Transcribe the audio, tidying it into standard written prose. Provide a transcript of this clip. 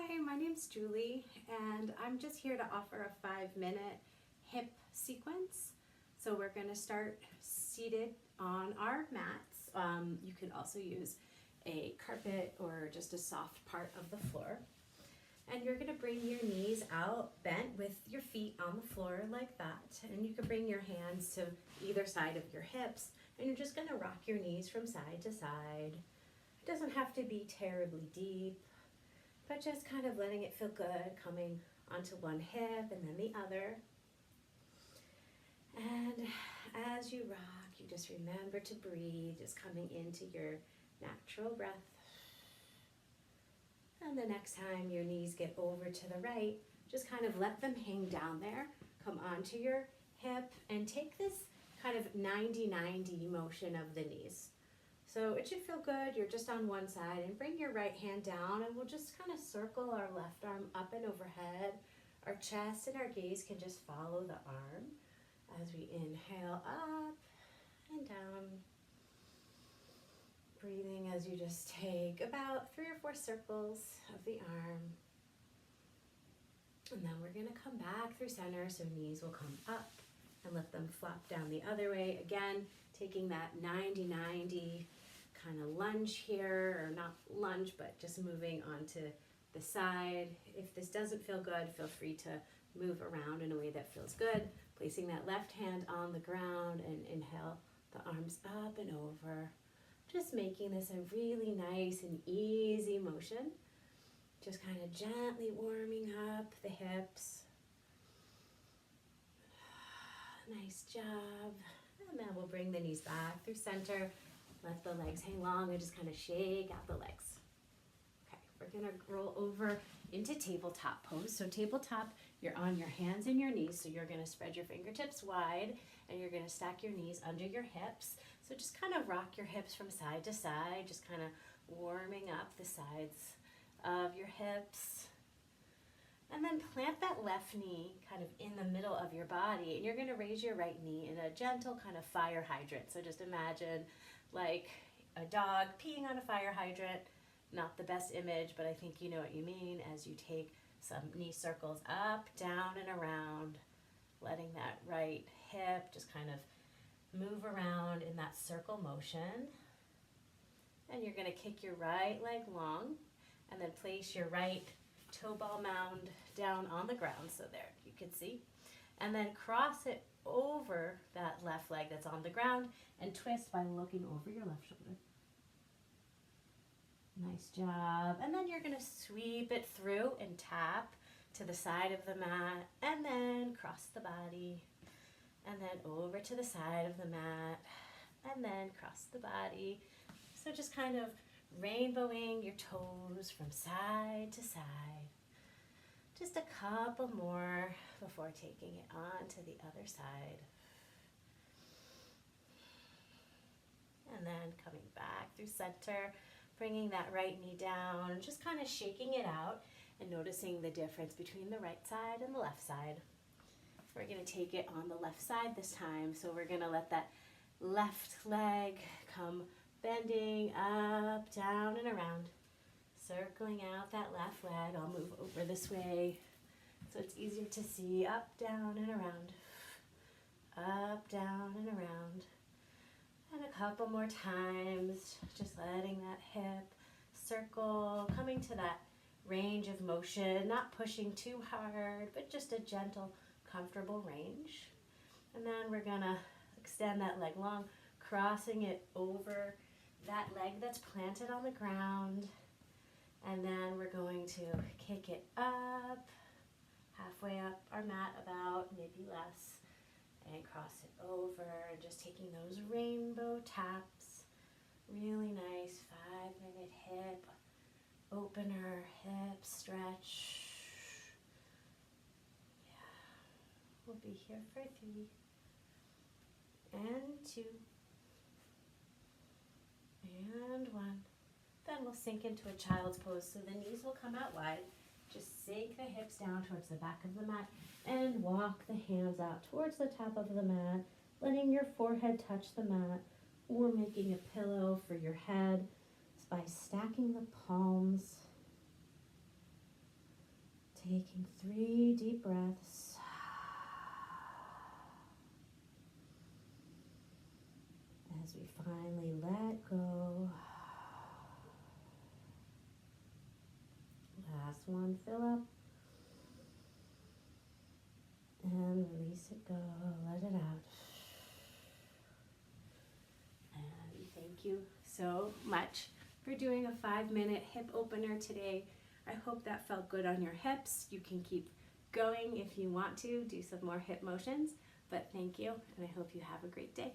Hi, my name's Julie, and I'm just here to offer a 5-minute hip sequence. So we're going to start seated on our mats. You can also use a carpet or just a soft part of the floor. And you're going to bring your knees out bent with your feet on the floor like that. And you can bring your hands to either side of your hips, and you're just going to rock your knees from side to side. It doesn't have to be terribly deep, but just kind of letting it feel good, coming onto one hip and then the other. And as you rock, you just remember to breathe, just coming into your natural breath. And the next time your knees get over to the right, just kind of let them hang down there, come onto your hip, and take this kind of 90-90 motion of the knees. So it should feel good. You're just on one side, and bring your right hand down, and we'll just kind of circle our left arm up and overhead. Our chest and our gaze can just follow the arm as we inhale up and down. Breathing as you just take about 3 or 4 circles of the arm. And then we're going to come back through center, so knees will come up and let them flop down the other way. Again, taking that 90-90 kind of lunge here, or not lunge, but just moving onto the side. If this doesn't feel good, feel free to move around in a way that feels good. Placing that left hand on the ground and inhale the arms up and over. Just making this a really nice and easy motion. Just kind of gently warming up the hips. Nice job. And then we'll bring the knees back through center. Let the legs hang long and just kind of shake out the legs. Okay, we're going to roll over into tabletop pose. So tabletop, you're on your hands and your knees. So you're going to spread your fingertips wide and you're going to stack your knees under your hips. So just kind of rock your hips from side to side, just kind of warming up the sides of your hips. And then plant that left knee kind of in the middle of your body, and you're going to raise your right knee in a gentle kind of fire hydrant. So just imagine like a dog peeing on a fire hydrant. Not the best image, but I think you know what you mean as you take some knee circles up, down, and around, letting that right hip just kind of move around in that circle motion. And you're going to kick your right leg long and then place your right toe ball mound down on the ground, so there you can see, and then cross it over that left leg that's on the ground and twist by looking over your left shoulder. Nice job. And then you're going to sweep it through and tap to the side of the mat, and then cross the body, and then over to the side of the mat, and then cross the body. So just kind of rainbowing your toes from side to side. Just a couple more before taking it on to the other side. And then coming back through center, bringing that right knee down, just kind of shaking it out and noticing the difference between the right side and the left side. We're going to take it on the left side this time, so we're going to let that left leg come bending up, down, and around. Circling out that left leg. I'll move over this way so it's easier to see. Up, down, and around. Up, down, and around. And a couple more times. Just letting that hip circle, coming to that range of motion. Not pushing too hard, but just a gentle, comfortable range. And then we're going to extend that leg long, crossing it over that leg that's planted on the ground. And then we're going to kick it up, halfway up our mat about, maybe less, and cross it over, and just taking those rainbow taps. Really nice 5-minute hip opener, hip stretch. Yeah, we'll be here for 3 and 2 and 1. Then we'll sink into a child's pose, so the knees will come out wide. Just sink the hips down towards the back of the mat and walk the hands out towards the top of the mat, letting your forehead touch the mat, or making a pillow for your head by stacking the palms Taking 3 deep breaths. As we finally let go. Last one, fill up. And release it, go, let it out. And thank you so much for doing a 5-minute hip opener today. I hope that felt good on your hips. You can keep going if you want to, do some more hip motions, but thank you, and I hope you have a great day.